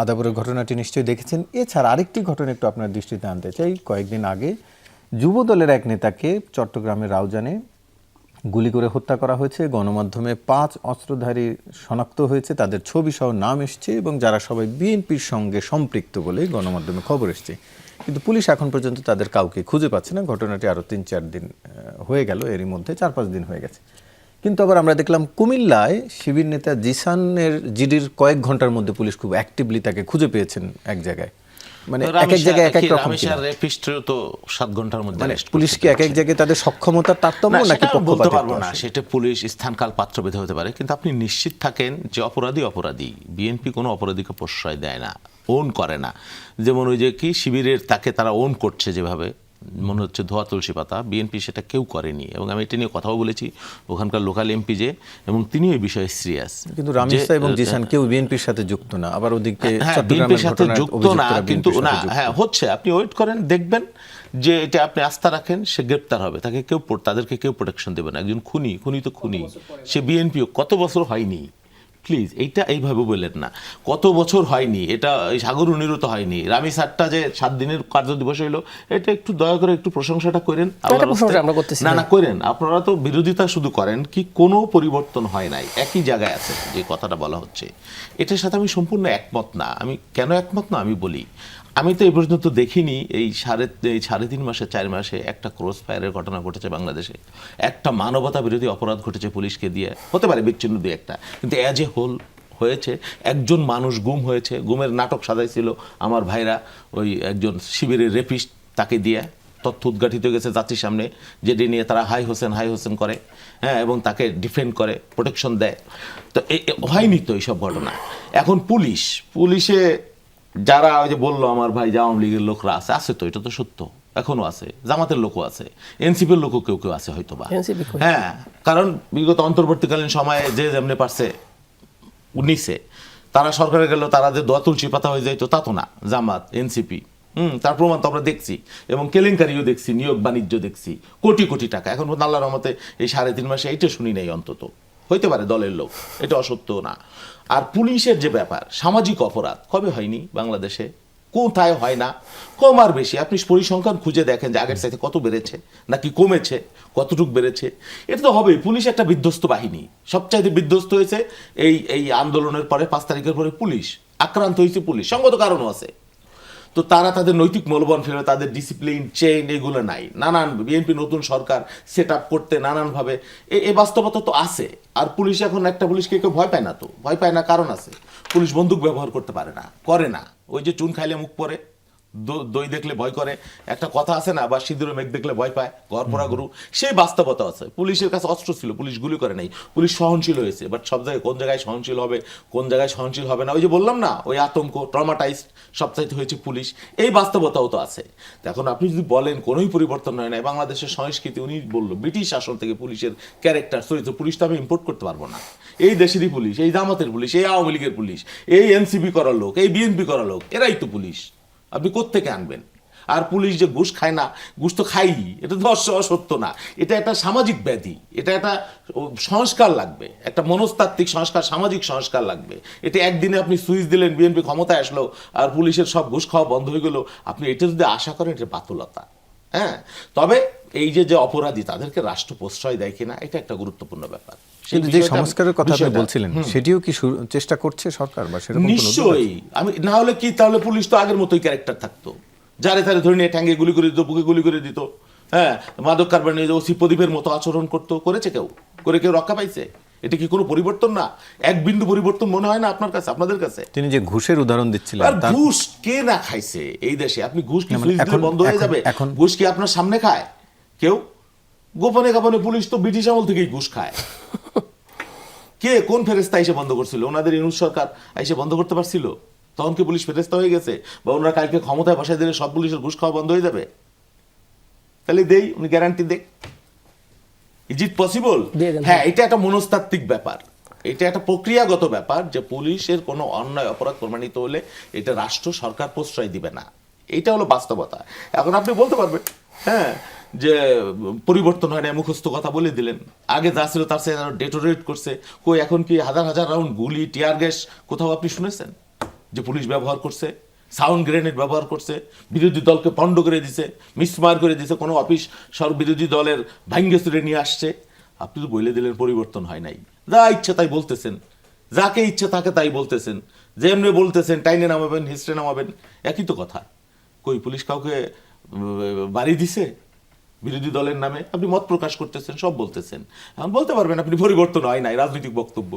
আদাবরের ঘটনাটি নিশ্চয়ই দেখেছেন। এছাড়া আরেকটি ঘটনা একটু আপনার দৃষ্টিতে আনতে চাই। কয়েকদিন আগে যুব দলের এক নেতাকে চট্টগ্রামের রাউজানে গুলি করে হত্যা করা হয়েছে। গণমাধ্যমে 5 অস্ত্রধারী শনাক্ত হয়েছে, তাদের ছবি সহ নাম এসছে এবং যারা সবাই বিএনপির সঙ্গে সম্পৃক্ত বলে গণমাধ্যমে খবর এসছে। কিন্তু পুলিশ এখন পর্যন্ত তাদের কাউকে খুঁজে পাচ্ছে না। ঘটনাটি আরও 3-4 দিন হয়ে গেল, এরই মধ্যে 4-5 দিন হয়ে গেছে। কিন্তু আবার আমরা দেখলাম কুমিল্লায় শিবির নেতা জিসানের জিডির কয়েক ঘন্টার মধ্যে পুলিশ খুব অ্যাক্টিভলি তাকে খুঁজে পেয়েছেন এক জায়গায়। মানে এক এক জায়গায় এক এক রকম। তো 7 ঘন্টার মধ্যে পুলিশ কি এক এক জায়গায় তাদের সক্ষমতার তারতম্য নাকি বলতে পারবো না, সেটা পুলিশ স্থানকাল পাত্রভেদে হতে পারে। কিন্তু আপনি নিশ্চিত থাকেন যে অপরাধী। বিএনপি কোনো অপরাধীকে প্রশ্রয় দেয় না, ওন করে না। যেমন ওই যে কি শিবিরের তাকে তারা ওন করছে যেভাবে, মনে হচ্ছে ধোয়া তুলসী পাতা, বিএনপি সেটা কেউ করেনি। এবং আমি এটা নিয়ে কথাও বলেছি ওখানকার লোকাল এমপি যে, এবং তিনি এই বিষয়ে সিরিয়াস। কিন্তু রামিসা এবং জিসান কেউ বিএনপির সাথে যুক্ত না, আবার ওদিকে বিএনপির সাথে যুক্ত না, কিন্তু না হ্যাঁ হচ্ছে। আপনি ওয়েট করেন, দেখবেন যে এটা আপনি আস্থা রাখেন, সে গ্রেপ্তার হবে। তাদেরকে কেউ প্রোটেকশন দেবে না। একজন খুনি তো খুনি, সে বিএনপিও কত বছর হয়নি। প্লিজ এইটা এইভাবে বললেন না, কত বছর হয়নি, এটা সাগর উনিরও হয়নি। রামিস আটটা যে 7 দিনের কার্য দিবস হইলো, এটা একটু দয়া করে একটু প্রশংসাটা করেন। না করেন, আপনারা তো বিরোধিতা শুধু করেন কি, কোনো পরিবর্তন হয় নাই, একই জায়গায় আছে যে কথাটা বলা হচ্ছে। এটার সাথে আমি সম্পূর্ণ একমত না। আমি কেন একমত না আমি বলি। আমি তো এই পর্যন্ত দেখিনি এই 3.5 মাসে 4 মাসে একটা ক্রস ফায়ারের ঘটনা ঘটেছে বাংলাদেশে, একটা মানবতা বিরোধী অপরাধ ঘটেছে পুলিশকে দিয়ে, হতে পারে বিচ্ছিন্ন দুই একটা, কিন্তু অ্যাজ এ হোল হয়েছে। একজন মানুষ গুম হয়েছে, গুমের নাটক সাজাইছিল আমার ভাইরা, ওই একজন শিবিরের রেপিস্ট, তাকে দিয়ে তথ্য উদ্ঘাটিত হয়ে গেছে জাতির সামনে, যেটি নিয়ে তারা হাই হোসেন করে, হ্যাঁ, এবং তাকে ডিফেন্ড করে, প্রোটেকশন দেয়। তো হয়নি তো এইসব ঘটনা। এখন পুলিশে যারা ওই যে বললো আমার ভাই যে আওয়ামী লীগের লোকরা আছে তো, এটা তো সত্য, এখনো আছে, জামাতের লোকও আছে, এনসিপির লোকও কেউ আছে হয়তো বা, হ্যাঁ, কারণ বিগত অন্তর্বর্তীকালীন সময়ে যে যেমনি পারছে নিছে, তারা সরকারে গেল, তারা যে দোয়া তুলসী পাতা হয়ে যাইতো তা তো না। জামাত, এনসিপি, তার প্রমাণ তো আমরা দেখছি, এবং কেলেঙ্কারিও দেখছি, নিয়োগ বাণিজ্য দেখছি, কোটি টাকা। এখন আল্লাহর রহমতে এই 3.5 মাসে এইটা শুনি নাই অন্তত। হইতে পারে দলের লোক, এটা অসত্য না। আর পুলিশের যে ব্যাপার, সামাজিক অপরাধ কবে হয়নি বাংলাদেশে, কোথায় হয় না, কম আর বেশি আপনি পরিসংখ্যান খুঁজে দেখেন যে আগের চাইতে কত বেড়েছে নাকি কমেছে, কতটুকু বেড়েছে। এটা তো হবেই, পুলিশ একটা বিধ্বস্ত বাহিনী, সবচাইতে বিধ্বস্ত হয়েছে এই আন্দোলনের পরে, 5 তারিখের পরে পুলিশ আক্রান্ত হয়েছে। পুলিশ সঙ্গত কারণও আছে, তো তারা তাদের নৈতিক মূল্যবান ফেলে, তাদের ডিসিপ্লিন চেইন এগুলো নাই। নানান বিএনপি নতুন সরকার সেট আপ করতে নানানভাবে এই বাস্তবতা তো আছে। আর পুলিশ এখন একটা পুলিশকে কেউ ভয় পায় না, তো ভয় পায় না কারণ আছে, পুলিশ বন্দুক ব্যবহার করতে পারে না, করে না। ওই যে চুন খাইলে মুখ পরে, দই দেখলে ভয় করে, একটা কথা আছে না, বা সিঁদুরে মেঘ দেখলে ভয় পায় ঘর পড়া গরু, সেই বাস্তবতা আছে। পুলিশের কাছে অস্ত্র ছিল, পুলিশ গুলি করে নাই, পুলিশ সহনশীল হয়েছে। বাট সব জায়গায় কোন জায়গায় সহনশীল হবে, কোন জায়গায় সহনশীল হবে না, ওই যে বললাম না, ওই আতঙ্ক, ট্রমাটাইজড সবচাইতে হয়েছে পুলিশ, এই বাস্তবতাও তো আছে। এখন আপনি যদি বলেন কোনোই পরিবর্তন হয় না, বাংলাদেশের সংস্কৃতি, উনি বললো ব্রিটিশ শাসন থেকে পুলিশের ক্যারেক্টার চরিত্র, পুলিশ তো আমি ইম্পোর্ট করতে পারবো না। এই দেশেরই পুলিশ, এই জামাতের পুলিশ, এই আওয়ামী লীগের পুলিশ, এই এনসিপি করার লোক, এই বিএনপি করার লোক, এরাই তো পুলিশ। আপনি কোত্থেকে আনবেন? আর পুলিশ যে ঘুষ খায় না, ঘুষ তো খাই, এটা তো অসত্য না। এটা একটা সামাজিক ব্যাধি, এটা একটা সংস্কার লাগবে, একটা মনস্তাত্ত্বিক সংস্কার, সামাজিক সংস্কার লাগবে। এটা একদিনে আপনি সুইচ দিলেন, বিএনপি ক্ষমতায় আসলো আর পুলিশের সব ঘুষ খাওয়া বন্ধ হয়ে গেল, আপনি এটা যদি আশা করেন, এটা বাতুলতা। হ্যাঁ, তবে এই যে অপরাধী, তাদেরকে রাষ্ট্র প্রশ্রয় দেয় কিনা, এটা একটা গুরুত্বপূর্ণ ব্যাপার। যে সংস্কারের কথা আপনি বলছিলেন, সেটিও কি চেষ্টা করছে সরকার? বা সেরকম নিশ্চয়ই, আমি না হলে কি, তাহলে পুলিশ তো আগের মতোই ক্যারেক্টার থাকতো, যারে তারে ধরে নিয়ে ঠ্যাঙ্গে গুলি করে দিত, বুকে গুলি করে দিত, হ্যাঁ, মাদক কারবার নিয়ে ওসি প্রদীপের মতো আচরণ করেছে কেউ রক্ষা পাইছে? এটা কি কোনো পরিবর্তন না? এক বিন্দু পরিবর্তন মনে হয় না আপনার কাছে, আপনাদের কাছে? তিনি যে ঘুষের উদাহরণ দিচ্ছিলেন, আর ঘুষ কে না খাইছে এই দেশে? আপনি ঘুষ কি বন্ধ হয়ে যাবে? ঘুষ কি আপনার সামনে খায় কেউ? গোপনে পুলিশ তো ব্রিটিশ আমল থেকেই ঘুষ খায়। কে, কোন ফেরেস্তা এসে বন্ধ করছিল? ওনাদের ইউনুস সরকার এসে বন্ধ করতে পারছিল? তখন কি পুলিশ ফেরেস্তা হয়ে গেছে? বা ওনারা কালকে ক্ষমতায় বসায় দিলে সব পুলিশের ঘুষ খাওয়া বন্ধ হয়ে যাবে? তাহলে দেই, উনি গ্যারান্টি দেখ, ইজ ইট পসিবল? হ্যাঁ, এটা একটা মনস্তাত্ত্বিক ব্যাপার, এটা একটা প্রক্রিয়াগত ব্যাপার, যে পুলিশের কোনো অন্যায় অপরাধ প্রমাণিত হলে এটা রাষ্ট্র, সরকার প্রশ্রয় দিবে না। এটা হলো বাস্তবতা। এখন আপনি বলতে পারবেন, হ্যাঁ, যে পরিবর্তন হয় না, মুখস্থ কথা বলে দিলেন, আগে যা ছিল তার সাথে ডেটোরেট করছে, কই এখন কি হাজার রাউন্ড গুলি, টিয়ার গ্যাস কোথাও আপনি শুনেছেন? যে পুলিশ ব্যবহার করছে, সাউন্ড গ্রেনেড ব্যবহার করছে, বিরোধী দলকে পণ্ড করে দিছে, মিসমার করে দিছে, কোনো অফিস বিরোধী দলের ভাঙ্গে চুরে নিয়ে আসছে। আপনি তো বলে দিলেন পরিবর্তন হয় নাই, যা ইচ্ছা তাই বলতেছেন, যাকে ইচ্ছা তাকে তাই বলতেছেন, যেমনি বলতেছেন টাইনে নামাবেন, হিস্ট্রে নামাবেন, একই তো কথা। কই পুলিশ কাউকে বাড়ি দিছে বিরোধী দলের নামে? আপনি মত প্রকাশ করতেছেন, সব বলতেছেন, এখন বলতে পারবেন আপনি পরিবর্তন হয় নাই, রাজনৈতিক বক্তব্য।